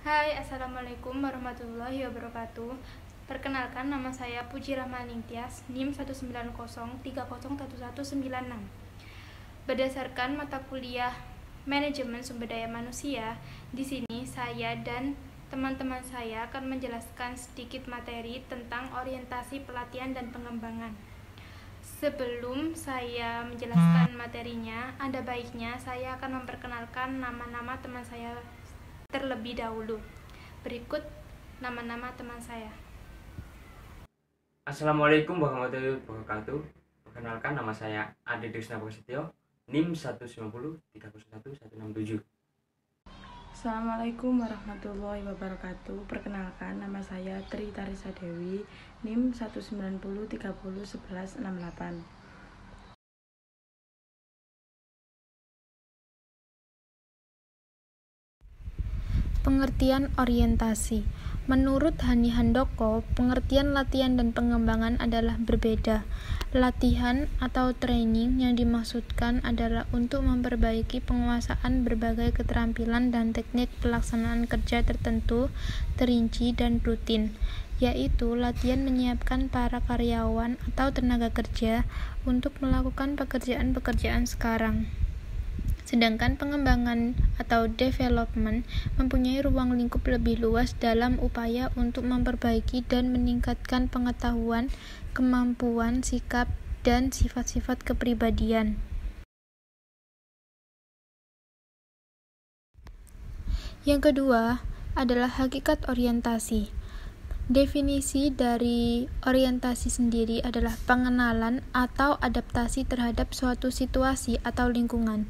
Hai, Assalamualaikum warahmatullahi wabarakatuh. Perkenalkan, nama saya Puji Rahmaningtyas, NIM 190301196. Berdasarkan mata kuliah Manajemen Sumber Daya Manusia, di sini saya dan teman-teman saya akan menjelaskan sedikit materi tentang orientasi pelatihan dan pengembangan. Sebelum saya menjelaskan materinya, ada baiknya saya akan memperkenalkan nama-nama teman saya terlebih dahulu. Berikut nama-nama teman saya. Assalamualaikum warahmatullahi wabarakatuh. Perkenalkan, nama saya Ade Krisna Prasetyo, NIM 190301167. Assalamualaikum warahmatullahi wabarakatuh. Perkenalkan, nama saya Tri Tarisa Dewi, NIM 190301168. Pengertian orientasi. Menurut Hani Handoko, pengertian latihan dan pengembangan adalah berbeda. Latihan atau training yang dimaksudkan adalah untuk memperbaiki penguasaan berbagai keterampilan dan teknik pelaksanaan kerja tertentu, terinci dan rutin, yaitu latihan menyiapkan para karyawan atau tenaga kerja untuk melakukan pekerjaan-pekerjaan sekarang. Sedangkan pengembangan atau development mempunyai ruang lingkup lebih luas dalam upaya untuk memperbaiki dan meningkatkan pengetahuan, kemampuan, sikap, dan sifat-sifat kepribadian. Yang kedua adalah hakikat orientasi. Definisi dari orientasi sendiri adalah pengenalan atau adaptasi terhadap suatu situasi atau lingkungan.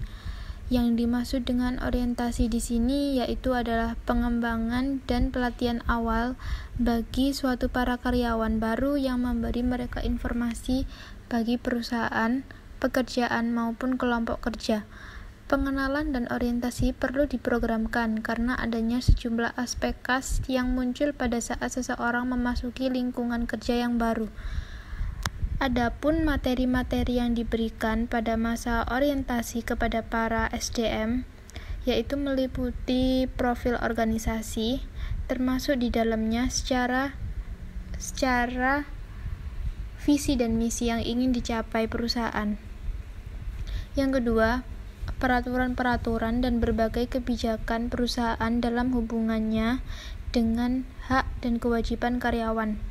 Yang dimaksud dengan orientasi di sini yaitu adalah pengembangan dan pelatihan awal bagi suatu para karyawan baru yang memberi mereka informasi bagi perusahaan, pekerjaan maupun kelompok kerja. Pengenalan dan orientasi perlu diprogramkan karena adanya sejumlah aspek khas yang muncul pada saat seseorang memasuki lingkungan kerja yang baru. Adapun materi-materi yang diberikan pada masa orientasi kepada para SDM yaitu meliputi profil organisasi, termasuk di dalamnya secara visi dan misi yang ingin dicapai perusahaan. Yang kedua, peraturan-peraturan dan berbagai kebijakan perusahaan dalam hubungannya dengan hak dan kewajiban karyawan.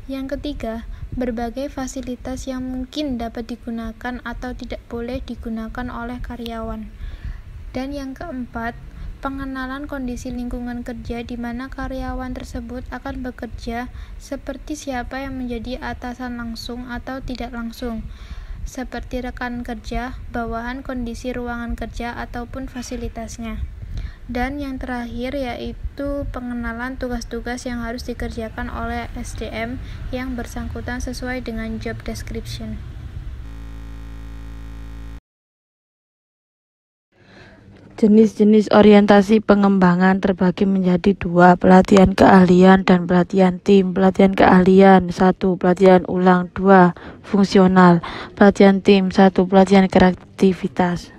Yang ketiga, berbagai fasilitas yang mungkin dapat digunakan atau tidak boleh digunakan oleh karyawan. Dan yang keempat, pengenalan kondisi lingkungan kerja di mana karyawan tersebut akan bekerja, seperti siapa yang menjadi atasan langsung atau tidak langsung, seperti rekan kerja, bawahan, kondisi ruangan kerja ataupun fasilitasnya. Dan yang terakhir yaitu pengenalan tugas-tugas yang harus dikerjakan oleh SDM yang bersangkutan sesuai dengan job description. Jenis-jenis orientasi pengembangan terbagi menjadi dua, pelatihan keahlian dan pelatihan tim. Pelatihan keahlian 1. Pelatihan ulang 2. Fungsional. Pelatihan tim 1. Pelatihan kreativitas.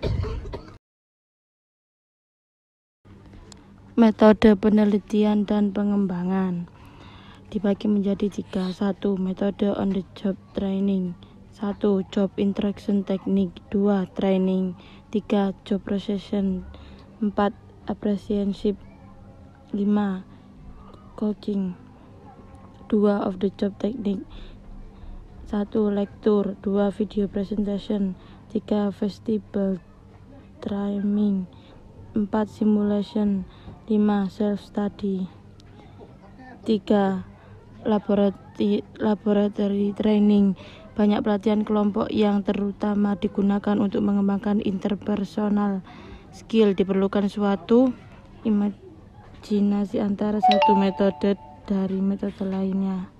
Metode penelitian dan pengembangan dibagi menjadi 3. 1. Metode on the job training. 1. Job interaction technique. 2. Training. 3. Job procession. 4. Apprenticeship. 5. Coaching. 2. Of the job technique. 1. Lecture. 2. Video presentation. 3. Festival training. 4. Simulation. 5. Self-study. 3. Laboratory training. Banyak pelatihan kelompok yang terutama digunakan untuk mengembangkan interpersonal skill. Diperlukan suatu imajinasi antara satu metode dari metode lainnya.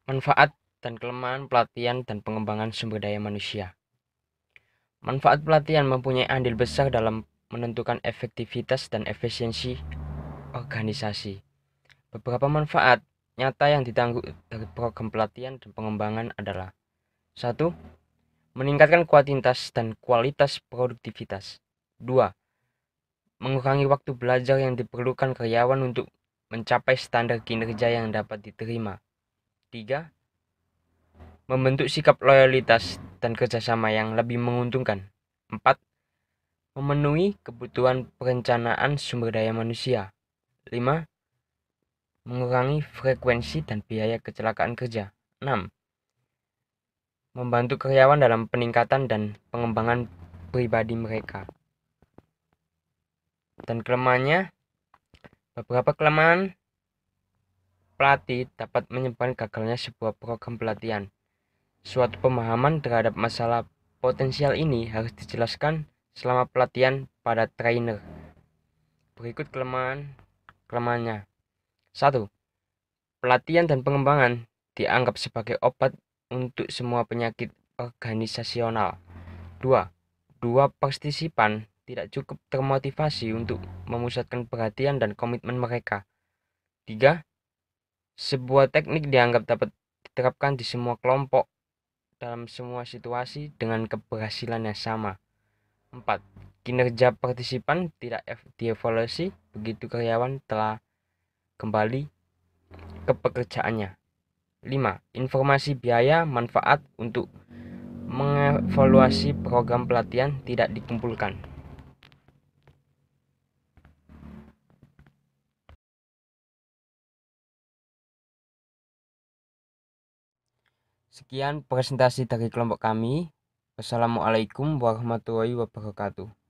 Manfaat dan kelemahan pelatihan dan pengembangan sumber daya manusia. Manfaat pelatihan mempunyai andil besar dalam menentukan efektivitas dan efisiensi organisasi. Beberapa manfaat nyata yang ditanggung dari program pelatihan dan pengembangan adalah 1. meningkatkan kuantitas dan kualitas produktivitas. 2. Mengurangi waktu belajar yang diperlukan karyawan untuk mencapai standar kinerja yang dapat diterima. 3. Membentuk sikap loyalitas dan kerjasama yang lebih menguntungkan. 4. Memenuhi kebutuhan perencanaan sumber daya manusia. 5. Mengurangi frekuensi dan biaya kecelakaan kerja. 6. Membantu karyawan dalam peningkatan dan pengembangan pribadi mereka. Dan kelemahannya, beberapa kelemahan pelatih dapat menyebabkan gagalnya sebuah program pelatihan. Suatu pemahaman terhadap masalah potensial ini harus dijelaskan selama pelatihan pada trainer. Berikut kelemahannya. 1. Pelatihan dan pengembangan dianggap sebagai obat untuk semua penyakit organisasional. 2. Dua partisipan tidak cukup termotivasi untuk memusatkan perhatian dan komitmen mereka. 3. Sebuah teknik dianggap dapat diterapkan di semua kelompok dalam semua situasi dengan keberhasilan yang sama. 4. Kinerja partisipan tidak dievaluasi begitu karyawan telah kembali ke pekerjaannya. 5. Informasi biaya manfaat untuk mengevaluasi program pelatihan tidak dikumpulkan. Sekian presentasi dari kelompok kami. Wassalamualaikum warahmatullahi wabarakatuh.